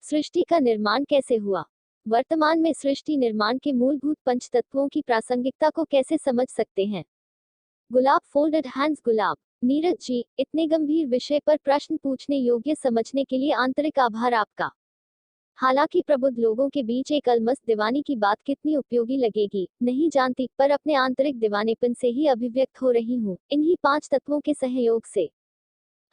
सृष्टि का निर्माण कैसे हुआ? वर्तमान में सृष्टि निर्माण के मूलभूत पंचतत्वों की प्रासंगिकता को कैसे समझ सकते हैं? गुलाब फोल्डेड हैंड्स गुलाब। नीरज जी, इतने गंभीर विषय पर प्रश्न पूछने योग्य समझने के लिए आंतरिक आभार आपका। हालांकि प्रबुद्ध लोगों के बीच एक अलमस्त दीवानी की बात कितनी उपयोगी लगेगी, नहीं जानती, पर अपने आंतरिक दीवानेपन से ही अभिव्यक्त हो रही हूँ, इन्हीं 5 तत्वों के सहयोग से।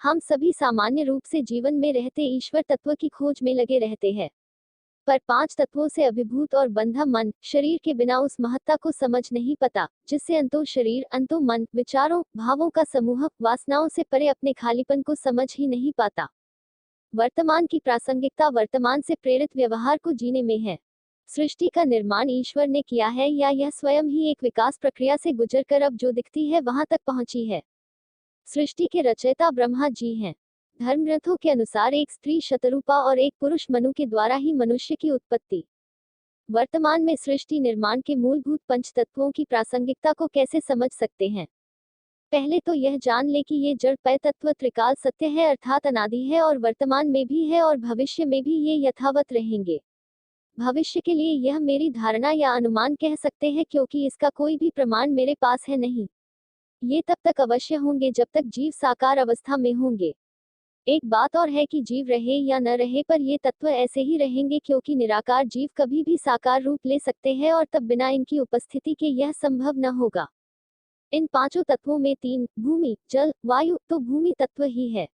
हम सभी सामान्य रूप से जीवन में रहते ईश्वर तत्व की खोज में लगे रहते हैं, पर 5 तत्वों से अभिभूत और बंधा मन, शरीर के बिना उस महत्ता को समझ नहीं पता, जिससे अंतो शरीर, अंतो मन, विचारों, भावों का समूह, वासनाओं से परे अपने खालीपन को समझ ही नहीं पाता। वर्तमान की प्रासंगिकता वर्तमान से प्रेरित व्यवहार को जीने में है। सृष्टि का निर्माण ईश्वर ने किया है या यह स्वयं ही एक विकास प्रक्रिया से गुजरकर अब जो दिखती है वहां तक पहुंची है? सृष्टि के रचयिता ब्रह्मा जी हैं। धर्मग्रंथों के अनुसार एक स्त्री शतरूपा और एक पुरुष मनु के द्वारा ही मनुष्य की उत्पत्ति। वर्तमान में सृष्टि निर्माण के मूलभूत पंचतत्वों की प्रासंगिकता को कैसे समझ सकते हैं? पहले तो यह जान ले कि ये जड़ पय तत्व त्रिकाल सत्य है, अर्थात अनादि है और वर्तमान में भी है और भविष्य में भी ये यथावत रहेंगे। भविष्य के लिए यह मेरी धारणा या अनुमान कह सकते हैं, क्योंकि इसका कोई भी प्रमाण मेरे पास है नहीं। ये तब तक अवश्य होंगे जब तक जीव साकार अवस्था में होंगे। एक बात और है कि जीव रहे या न रहे, पर ये तत्व ऐसे ही रहेंगे, क्योंकि निराकार जीव कभी भी साकार रूप ले सकते हैं और तब बिना इनकी उपस्थिति के यह संभव न होगा। इन 5 तत्वों में 3, भूमि, जल, वायु, तो भूमि तत्व ही है।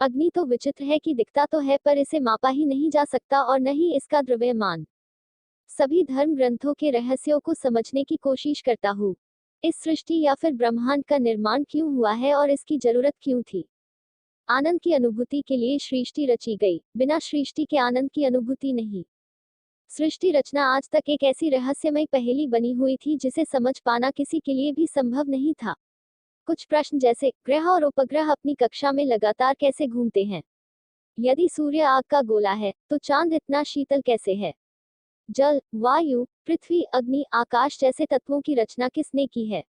अग्नि तो विचित्र है कि दिखता तो है, पर इसे मापा ही नहीं जा सकता और न ही इसका द्रव्यमान। सभी धर्म ग्रंथों के रहस्यों को समझने की कोशिश करता हूँ। इस सृष्टि या फिर ब्रह्मांड का निर्माण क्यों हुआ है और इसकी जरूरत क्यों थी? आनंद की अनुभूति के लिए सृष्टि रची गई, बिना सृष्टि के आनंद की अनुभूति नहीं। सृष्टि रचना आज तक एक ऐसी रहस्यमय पहेली बनी हुई थी जिसे समझ पाना किसी के लिए भी संभव नहीं था। कुछ प्रश्न जैसे, ग्रह और उपग्रह अपनी कक्षा में लगातार कैसे घूमते हैं? यदि सूर्य आग का गोला है, तो चांद इतना शीतल कैसे है? जल, वायु, पृथ्वी, अग्नि, आकाश जैसे तत्वों की रचना किसने की है?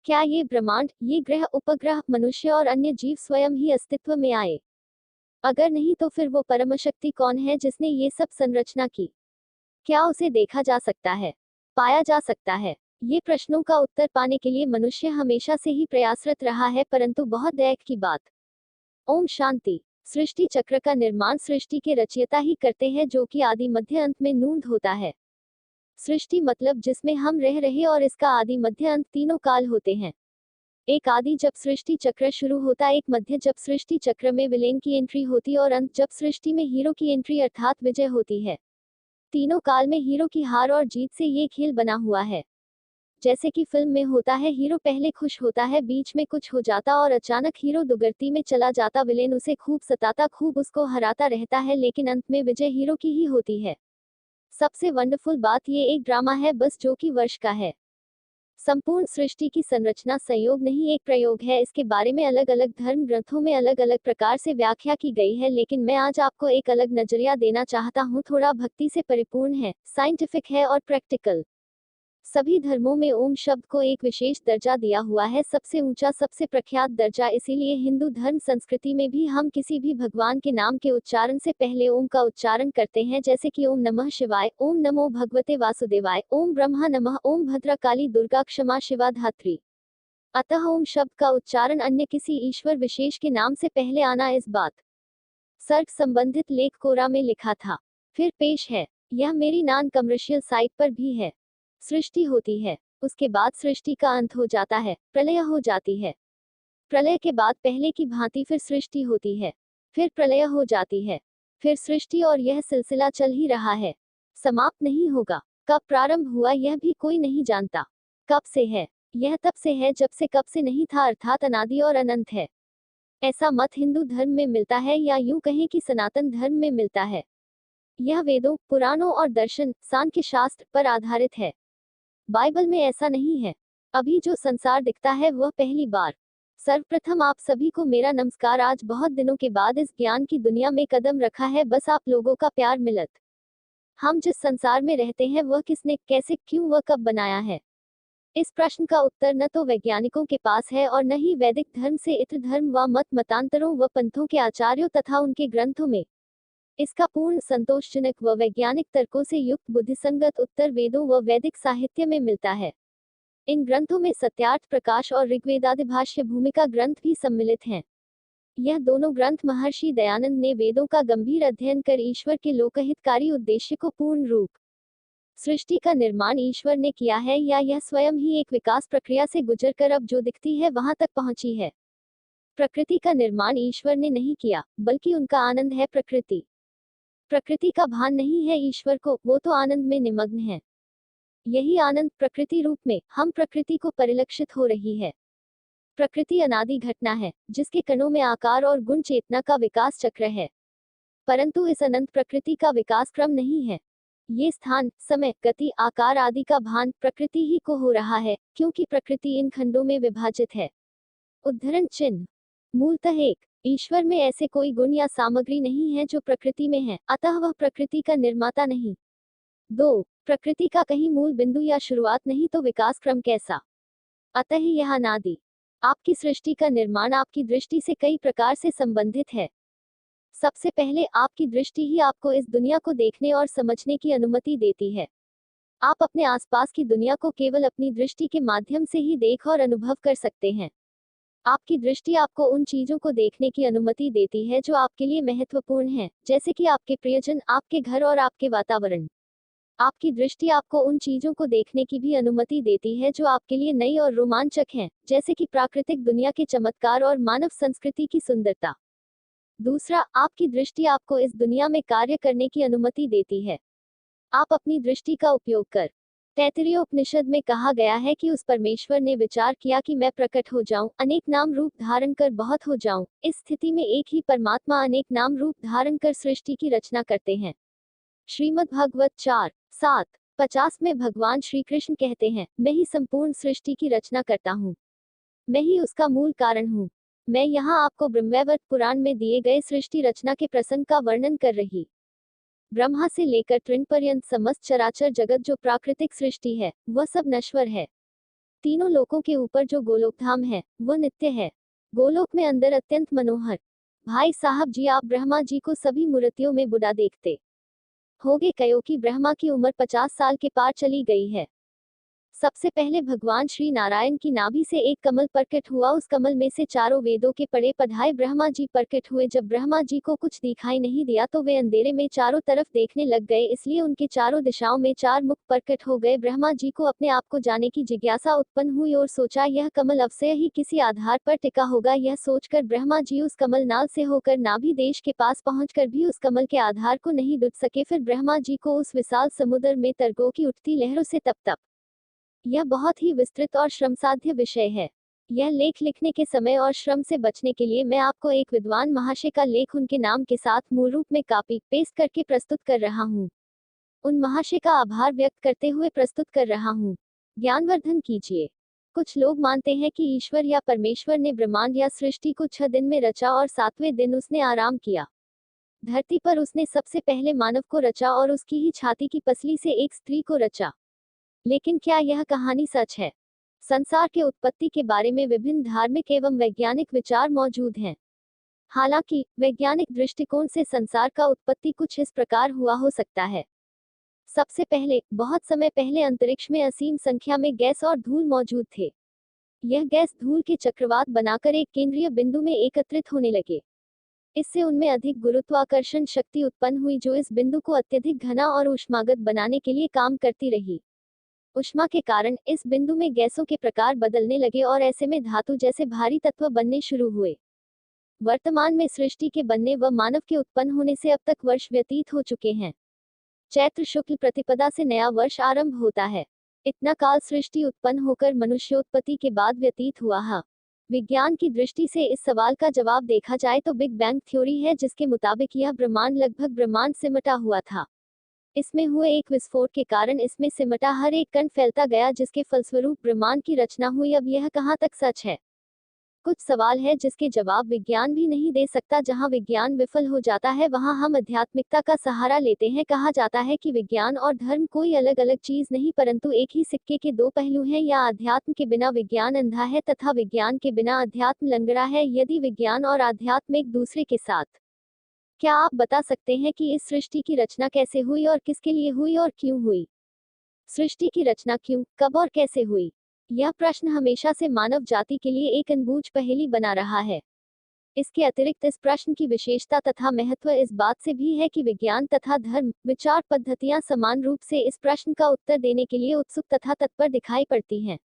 क्या ये ब्रह्मांड, ये ग्रह, उपग्रह, मनुष्य और अन्य जीव स्वयं ही अस्तित्व में आए? अगर नहीं, तो फिर वो परम शक्ति कौन है जिसने ये सब संरचना की? क्या उसे देखा जा सकता है, पाया जा सकता है? ये प्रश्नों का उत्तर पाने के लिए मनुष्य हमेशा से ही प्रयासरत रहा है, परंतु बहुत दैख की बात। ओम शांति। सृष्टि चक्र का निर्माण सृष्टि के रचयिता ही करते हैं, जो कि आदि मध्य अंत में नूंद होता है। सृष्टि मतलब जिसमें हम रह रहे, और इसका आदि मध्य अंत तीनों काल होते हैं। एक आदि जब सृष्टि चक्र शुरू होता, एक मध्य जब सृष्टि चक्र में विलेन की एंट्री होती, और अंत जब सृष्टि में हीरो की एंट्री अर्थात विजय होती है। तीनों काल में हीरो की हार और जीत से ये खेल बना हुआ है। जैसे कि फिल्म में होता है, हीरो पहले खुश होता है, बीच में कुछ हो जाता और अचानक हीरो दुर्गति में चला जाता, विलेन उसे खूब सताता, खूब उसको हराता रहता है, लेकिन अंत में विजय हीरो की ही होती है। सबसे वंडरफुल बात ये एक ड्रामा है बस, जो कि वर्ष का है। संपूर्ण सृष्टि की संरचना संयोग नहीं, एक प्रयोग है। इसके बारे में अलग अलग धर्म ग्रंथों में अलग अलग प्रकार से व्याख्या की गई है, लेकिन मैं आज आपको एक अलग नजरिया देना चाहता हूँ, थोड़ा भक्ति से परिपूर्ण है, साइंटिफिक है और प्रैक्टिकल। सभी धर्मों में ओम शब्द को एक विशेष दर्जा दिया हुआ है, सबसे ऊंचा, सबसे प्रख्यात दर्जा। इसीलिए हिंदू धर्म संस्कृति में भी हम किसी भी भगवान के नाम के उच्चारण से पहले ओम का उच्चारण करते हैं, जैसे कि ओम नमः शिवाय, ओम नमो भगवते वासुदेवाय, ओम ब्रह्मा नमः, ओम भद्रकाली दुर्गा क्षमा शिवा धात्री। अतः ओम शब्द का उच्चारण अन्य किसी ईश्वर विशेष के नाम से पहले आना, इस बात सर्ग संबंधित लेख कोरा में लिखा था। फिर पेश है, यह मेरी नॉन कमर्शियल साइट पर भी है। सृष्टि होती है, उसके बाद सृष्टि का अंत हो जाता है, प्रलय हो जाती है। प्रलय के बाद पहले की भांति फिर सृष्टि होती है, फिर प्रलय हो जाती है, फिर सृष्टि, और यह सिलसिला चल ही रहा है, समाप्त नहीं होगा। कब प्रारंभ हुआ यह भी कोई नहीं जानता। कब से है? यह तब से है जब से कब से नहीं था, अर्थात अनादि और अनंत है। ऐसा मत हिंदू धर्म में मिलता है, या यूं कहें कि सनातन धर्म में मिलता है। यह वेदों, पुराणों और दर्शन, सांख्य शास्त्र पर आधारित है। बाइबल में ऐसा नहीं है। अभी जो संसार दिखता है वह पहली बार। सर्वप्रथम आप सभी को मेरा नमस्कार। आज बहुत दिनों के बाद इस ज्ञान की दुनिया में कदम रखा है, बस आप लोगों का प्यार मिलत। हम जिस संसार में रहते हैं वह किसने, कैसे, क्यों व कब बनाया है? इस प्रश्न का उत्तर न तो वैज्ञानिकों के पास है और न ही वैदिक धर्म से इतर धर्म व मत मतांतरों व पंथों के आचार्यों तथा उनके ग्रंथों में। इसका पूर्ण संतोषजनक व वैज्ञानिक तर्कों से युक्त बुद्धिसंगत उत्तर वेदों व वैदिक साहित्य में मिलता है। इन ग्रंथों में सत्यार्थ प्रकाश और ऋग्वेदादि भाष्य भूमिका ग्रंथ भी सम्मिलित हैं। यह दोनों ग्रंथ महर्षि दयानंद ने वेदों का गंभीर अध्ययन कर ईश्वर के लोकहितकारी उद्देश्य को पूर्ण रूप सृष्टि का निर्माण ईश्वर ने किया है या यह स्वयं ही एक विकास प्रक्रिया से गुजरकर अब जो दिखती है वहां तक पहुंची है। प्रकृति का निर्माण ईश्वर ने नहीं किया, बल्कि उनका आनंद है प्रकृति। प्रकृति का भान नहीं है ईश्वर को, वो तो आनंद में निमग्न है। यही आनंद प्रकृति रूप में हम प्रकृति को परिलक्षित हो रही है। प्रकृति अनादि घटना है, जिसके कणों में आकार और गुण चेतना का विकास चक्र है। परंतु इस अनंत प्रकृति का विकास क्रम नहीं है। ये स्थान, समय, गति, आकार आदि का भान प्रकृति ही को हो रहा है, क्योंकि प्रकृति इन खंडों में विभाजित है। उद्धरण चिन्ह। मूलतः एक, ईश्वर में ऐसे कोई गुण या सामग्री नहीं है जो प्रकृति में है, अतः वह प्रकृति का निर्माता नहीं। 2, प्रकृति का कहीं मूल बिंदु या शुरुआत नहीं तो विकास क्रम कैसा? अतः यह अनादि। आपकी सृष्टि का निर्माण आपकी दृष्टि से कई प्रकार से संबंधित है। सबसे पहले आपकी दृष्टि ही आपको इस दुनिया को देखने और समझने की अनुमति देती है। आप अपने आसपास की दुनिया को केवल अपनी दृष्टि के माध्यम से ही देख और अनुभव कर सकते हैं। आपकी दृष्टि आपको उन चीजों को देखने की अनुमति देती है जो आपके लिए महत्वपूर्ण हैं, जैसे कि आपके प्रियजन, आपके घर और आपके वातावरण। आपकी दृष्टि आपको उन चीजों को देखने की भी अनुमति देती है जो आपके लिए नई और रोमांचक हैं, जैसे कि प्राकृतिक दुनिया के चमत्कार और मानव संस्कृति की सुंदरता। दूसरा, आपकी दृष्टि आपको इस दुनिया में कार्य करने की अनुमति देती है। आप अपनी दृष्टि का उपयोग कर। तैत्तिरीय उपनिषद में कहा गया है कि उस परमेश्वर ने विचार किया कि मैं प्रकट हो जाऊं, अनेक नाम रूप धारण कर बहुत हो जाऊं। इस स्थिति में एक ही परमात्मा अनेक नाम रूप धारण कर सृष्टि की रचना करते हैं। श्रीमद् भागवत 4:7-50 में भगवान श्री कृष्ण कहते हैं, मैं ही संपूर्ण सृष्टि की रचना करता हूँ। मैं ही उसका मूल कारण हूँ। मैं यहाँ आपको ब्रह्मवैवर्त पुराण में दिए गए सृष्टि रचना के प्रसंग का वर्णन कर रही। ब्रह्मा से लेकर तृण पर्यंत समस्त चराचर जगत जो प्राकृतिक सृष्टि है, वह सब नश्वर है। तीनों लोकों के ऊपर जो गोलोकधाम है, वह नित्य है। गोलोक में अंदर अत्यंत मनोहर। भाई साहब जी, आप ब्रह्मा जी को सभी मूर्तियों में बुढ़ा देखते होगे, कयो कि ब्रह्मा की उम्र 50 साल के पार चली गई है। सबसे पहले भगवान श्री नारायण की नाभि से एक कमल प्रकट हुआ। उस कमल में से चारों वेदों के पढ़े पढ़ाए ब्रह्मा जी प्रकट हुए। जब ब्रह्मा जी को कुछ दिखाई नहीं दिया तो वे अंधेरे में चारों तरफ देखने लग गए, इसलिए उनके चारों दिशाओं में 4 मुख प्रकट हो गए। ब्रह्मा जी को अपने आप को जाने की जिज्ञासा उत्पन्न हुई और सोचा यह कमल अवश्य ही किसी आधार पर टिका होगा। यह सोचकर ब्रह्मा जी उस कमल नाल से होकर नाभि देश के पास पहुंचकर भी उस कमल के आधार को नहीं डूब सके। फिर ब्रह्मा जी को उस विशाल समुद्र में तरंगों की उठती लहरों से तप यह बहुत ही विस्तृत और श्रमसाध्य विषय है। यह लेख लिखने के समय और श्रम से बचने के लिए मैं आपको एक विद्वान महाशय का लेख उनके नाम के साथ मूल रूप में कॉपी पेस्ट करके प्रस्तुत कर रहा हूँ। उन महाशय का आभार व्यक्त करते हुए प्रस्तुत कर रहा हूँ। ज्ञानवर्धन कीजिए। कुछ लोग मानते हैं कि ईश्वर या परमेश्वर ने ब्रह्मांड या सृष्टि को 6 दिन में रचा और 7वें दिन उसने आराम किया। धरती पर उसने सबसे पहले मानव को रचा और उसकी ही छाती की पसली से एक स्त्री को रचा। लेकिन क्या यह कहानी सच है? संसार के उत्पत्ति के बारे में विभिन्न धार्मिक एवं वैज्ञानिक विचार मौजूद हैं। हालांकि वैज्ञानिक दृष्टिकोण से संसार का उत्पत्ति कुछ इस प्रकार हुआ हो सकता है। सबसे पहले, बहुत समय पहले अंतरिक्ष में असीम संख्या में गैस और धूल मौजूद थे। यह गैस धूल के चक्रवात बनाकर एक केंद्रीय बिंदु में एकत्रित होने लगे। इससे उनमें अधिक गुरुत्वाकर्षण शक्ति उत्पन्न हुई जो इस बिंदु को अत्यधिक घना और ऊष्मागत बनाने के लिए काम करती रही। ऊष्मा के कारण इस बिंदु में गैसों के प्रकार बदलने लगे और ऐसे में धातु जैसे भारी तत्व बनने शुरू हुए। वर्तमान में सृष्टि के बनने व मानव के उत्पन्न होने से अब तक वर्ष व्यतीत हो चुके हैं। चैत्र शुक्ल प्रतिपदा से नया वर्ष आरंभ होता है। इतना काल सृष्टि उत्पन्न होकर मनुष्योत्पत्ति के बाद व्यतीत हुआ है। विज्ञान की दृष्टि से इस सवाल का जवाब देखा जाए तो बिग बैंग थ्योरी है, जिसके मुताबिक यह ब्रह्मांड लगभग ब्रह्मांड सिमटा हुआ था। इसमें हुए एक विस्फोट के कारण इसमें सिमटा हर एक कण फैलता गया, जिसके फलस्वरूप ब्रह्मांड की रचना हुई। अब यह कहां तक सच है? कुछ सवाल है जिसके जवाब विज्ञान भी नहीं दे सकता। जहां विज्ञान विफल हो जाता है वहां हम आध्यात्मिकता का सहारा लेते हैं। कहा जाता है कि विज्ञान और धर्म कोई अलग अलग चीज नहीं, परंतु एक ही सिक्के के 2 पहलू हैं। या अध्यात्म के बिना विज्ञान अंधा है तथा विज्ञान के बिना अध्यात्म लंगड़ा है। यदि विज्ञान और अध्यात्म एक दूसरे के साथ क्या आप बता सकते हैं कि इस सृष्टि की रचना कैसे हुई और किसके लिए हुई और क्यों हुई? सृष्टि की रचना क्यों, कब और कैसे हुई? यह प्रश्न हमेशा से मानव जाति के लिए एक अनबूझ पहेली बना रहा है। इसके अतिरिक्त इस प्रश्न की विशेषता तथा महत्व इस बात से भी है कि विज्ञान तथा धर्म विचार पद्धतियां समान रूप से इस प्रश्न का उत्तर देने के लिए उत्सुक तथा तत्पर दिखाई पड़ती हैं।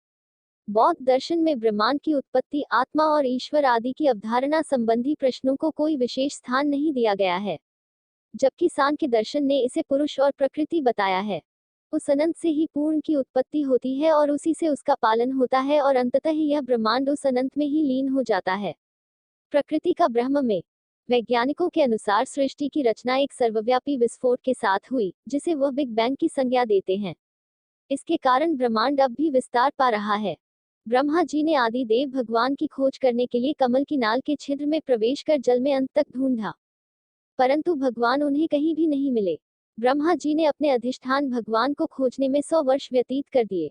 बौद्ध दर्शन में ब्रह्मांड की उत्पत्ति, आत्मा और ईश्वर आदि की अवधारणा संबंधी प्रश्नों को कोई विशेष स्थान नहीं दिया गया है, जबकि सांख्य दर्शन ने इसे पुरुष और प्रकृति बताया है। उस अनंत से ही पूर्ण की उत्पत्ति होती है और उसी से उसका पालन होता है और अंततः ही यह ब्रह्मांड उस अनंत में ही लीन हो जाता है। प्रकृति का ब्रह्म में वैज्ञानिकों के अनुसार सृष्टि की रचना एक सर्वव्यापी विस्फोट के साथ हुई, जिसे वह बिग बैंग की संज्ञा देते हैं। इसके कारण ब्रह्मांड अब भी विस्तार पा रहा है। ब्रह्मा जी ने आदि देव भगवान की खोज करने के लिए कमल की नाल के छिद्र में प्रवेश कर जल में अंत तक ढूंढा, परंतु भगवान उन्हें कहीं भी नहीं मिले। ब्रह्मा जी ने अपने अधिष्ठान भगवान को खोजने में 100 वर्ष व्यतीत कर दिए।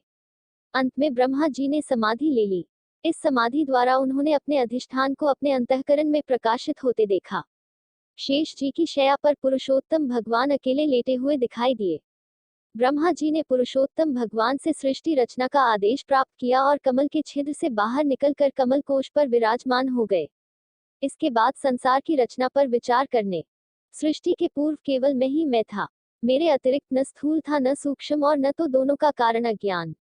अंत में ब्रह्मा जी ने समाधि ले ली। इस समाधि द्वारा उन्होंने अपने अधिष्ठान को अपने अंतःकरण में प्रकाशित होते देखा। शेष जी की शैया पर पुरुषोत्तम भगवान अकेले लेटे हुए दिखाई दिए। ब्रह्मा जी ने पुरुषोत्तम भगवान से सृष्टि रचना का आदेश प्राप्त किया और कमल के छिद्र से बाहर निकलकर कमल कोश पर विराजमान हो गए। इसके बाद संसार की रचना पर विचार करने। सृष्टि के पूर्व केवल मैं था। मेरे अतिरिक्त न स्थूल था, न सूक्ष्म और न तो दोनों का कारण अज्ञान।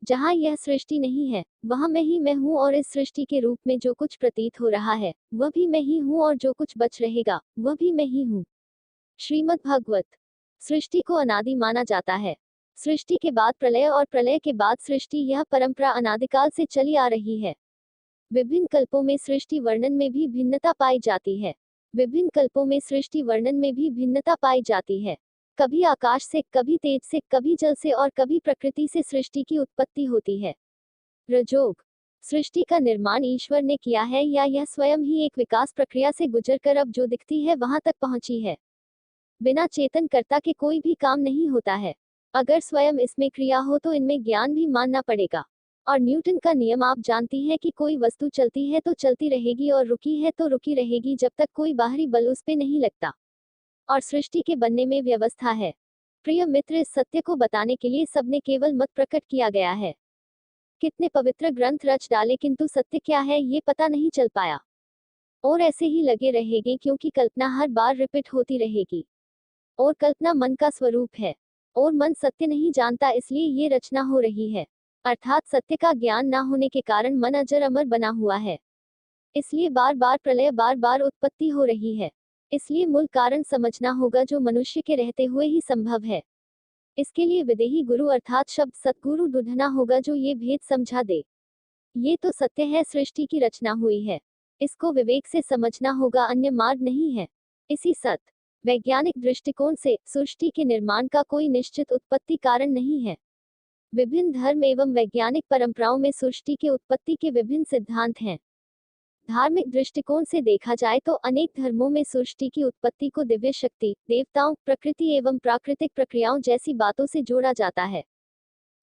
जहाँ यह सृष्टि नहीं है, वहाँ मैं ही मैं हूँ और इस सृष्टि के रूप में जो कुछ प्रतीत हो रहा है, वह भी मैं ही हूँ और जो कुछ बच रहेगा, वह भी मैं ही हूँ। श्रीमद् भागवत। सृष्टि को अनादि माना जाता है। सृष्टि के बाद प्रलय और प्रलय के बाद सृष्टि, यह परंपरा अनादिकाल से चली आ रही है। विभिन्न कल्पों में सृष्टि वर्णन में भी भिन्नता पाई जाती है। विभिन्न कल्पों में सृष्टि वर्णन में भी भिन्नता पाई जाती है। कभी आकाश से, कभी तेज से, कभी जल से और कभी प्रकृति से सृष्टि की उत्पत्ति होती है। रजोग। सृष्टि का निर्माण ईश्वर ने किया है या यह स्वयं ही एक विकास प्रक्रिया से गुजरकर अब जो दिखती है वहां तक पहुंची है। बिना चेतन कर्ता के कोई भी काम नहीं होता है। अगर स्वयं इसमें क्रिया हो तो इनमें ज्ञान भी मानना पड़ेगा। और न्यूटन का नियम आप जानती हैं कि कोई वस्तु चलती है तो चलती रहेगी और रुकी है तो रुकी रहेगी जब तक कोई बाहरी बल उस पे नहीं लगता। और सृष्टि के बनने में व्यवस्था है। प्रिय मित्र, इस सत्य को बताने के लिए सबने केवल मत प्रकट किया गया है। कितने पवित्र ग्रंथ रच डाले, किंतु सत्य क्या है ये पता नहीं चल पाया। और ऐसे ही लगे रहेंगे क्योंकि कल्पना हर बार रिपीट होती रहेगी। और कल्पना मन का स्वरूप है। और मन सत्य नहीं जानता, इसलिए ये रचना हो रही है। अर्थात सत्य का ज्ञान ना होने के कारण मन अजर अमर बना हुआ है। इसलिए बार बार प्रलय, बार बार उत्पत्ति हो रही है। इसलिए मूल कारण समझना होगा जो मनुष्य के रहते हुए ही संभव है। इसके लिए विदेही गुरु अर्थात शब्द सतगुरु ढूंढना होगा जो ये भेद समझा दे। ये तो सत्य है, सृष्टि की रचना हुई है। इसको विवेक से समझना होगा, अन्य मार्ग नहीं है। इसी सत वैज्ञानिक दृष्टिकोण से सृष्टि के निर्माण का कोई निश्चित उत्पत्ति कारण नहीं है। विभिन्न धर्म एवं वैज्ञानिक परंपराओं में सृष्टि के उत्पत्ति के विभिन्न सिद्धांत हैं। धार्मिक दृष्टिकोण से देखा जाए तो अनेक धर्मों में सृष्टि की उत्पत्ति को दिव्य शक्ति, देवताओं, प्रकृति एवं प्राकृतिक प्रक्रियाओं जैसी बातों से जोड़ा जाता है।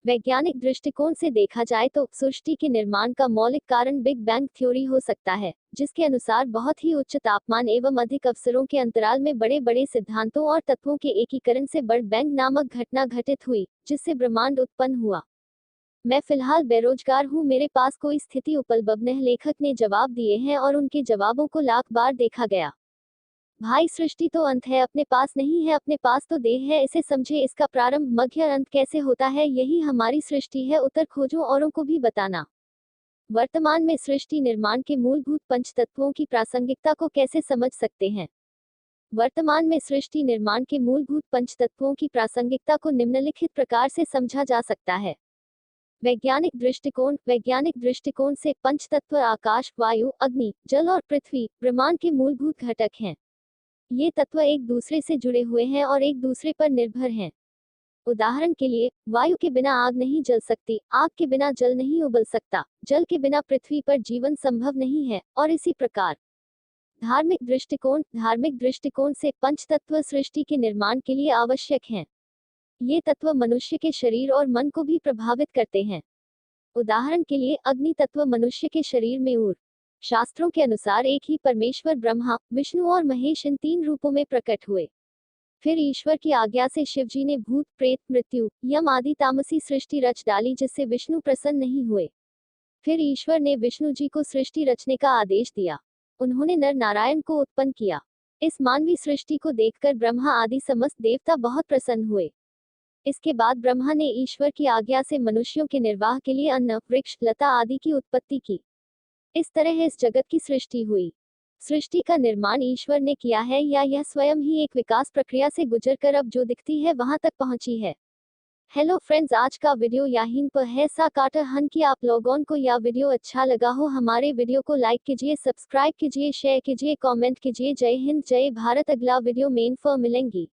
वैज्ञानिक दृष्टिकोण से देखा जाए तो सृष्टि के निर्माण का मौलिक कारण बिग बैंग थ्योरी हो सकता है, जिसके अनुसार बहुत ही उच्च तापमान एवं अधिक अवसरों के अंतराल में बड़े बड़े सिद्धांतों और तत्वों के एकीकरण से बड़ बैंग नामक घटना घटित हुई, जिससे ब्रह्मांड उत्पन्न हुआ। मैं फिलहाल बेरोजगार हूँ, मेरे पास कोई स्थिति उपलब्ध नहीं। लेखक ने जवाब दिए हैं और उनके जवाबों को लाख बार देखा गया। भाई, सृष्टि तो अंत है, अपने पास नहीं है, अपने पास तो देह है। इसे समझे, इसका प्रारंभ, मध्य, अंत कैसे होता है, यही हमारी सृष्टि है। उत्तर खोजो, औरों को भी बताना। वर्तमान में सृष्टि निर्माण के मूलभूत पंच तत्वों की प्रासंगिकता को कैसे समझ सकते हैं? वर्तमान में सृष्टि निर्माण के मूलभूत पंच तत्वों की प्रासंगिकता को निम्नलिखित प्रकार से समझा जा सकता है। वैज्ञानिक दृष्टिकोण से पंच तत्व आकाश, वायु, अग्नि, जल और पृथ्वी ब्रह्मांड के मूलभूत घटक हैं। ये तत्व एक दूसरे से जुड़े हुए हैं और एक दूसरे पर निर्भर हैं। उदाहरण के लिए, वायु के बिना आग नहीं जल सकती, आग के बिना जल नहीं उबल सकता, जल के बिना पृथ्वी पर जीवन संभव नहीं है, और इसी प्रकार। धार्मिक दृष्टिकोण से पंच तत्व सृष्टि के निर्माण के लिए आवश्यक हैं। ये तत्व मनुष्य के शरीर और मन को भी प्रभावित करते हैं। उदाहरण के लिए, अग्नि तत्व मनुष्य के शरीर में ऊर्जा, शास्त्रों के अनुसार एक ही परमेश्वर ब्रह्मा, विष्णु और महेश इन 3 रूपों में प्रकट हुए। फिर ईश्वर की आज्ञा से शिवजी ने भूत, प्रेत, मृत्यु, यम आदि तामसी सृष्टि रच डाली, जिससे विष्णु प्रसन्न नहीं हुए। फिर ईश्वर ने विष्णु जी को सृष्टि रचने का आदेश दिया। उन्होंने नर नारायण को उत्पन्न किया। इस मानवी सृष्टि को देखकर ब्रह्मा आदि समस्त देवता बहुत प्रसन्न हुए। इसके बाद ब्रह्मा ने ईश्वर की आज्ञा से मनुष्यों के निर्वाह के लिए अन्न, वृक्ष, लता आदि की उत्पत्ति की। इस तरह इस जगत की सृष्टि हुई। सृष्टि का निर्माण ईश्वर ने किया है या यह स्वयं ही एक विकास प्रक्रिया से गुजरकर अब जो दिखती है वहां तक पहुंची है। हेलो फ्रेंड्स, आज का वीडियो यहीं पर है। सा काटर हन कि आप लोगों को यह वीडियो अच्छा लगा हो, हमारे वीडियो को लाइक कीजिए, सब्सक्राइब कीजिए, शेयर कीजिए, कमेंट कीजिए। जय हिंद, जय भारत। अगला वीडियो में इन्फो मिलेंगी।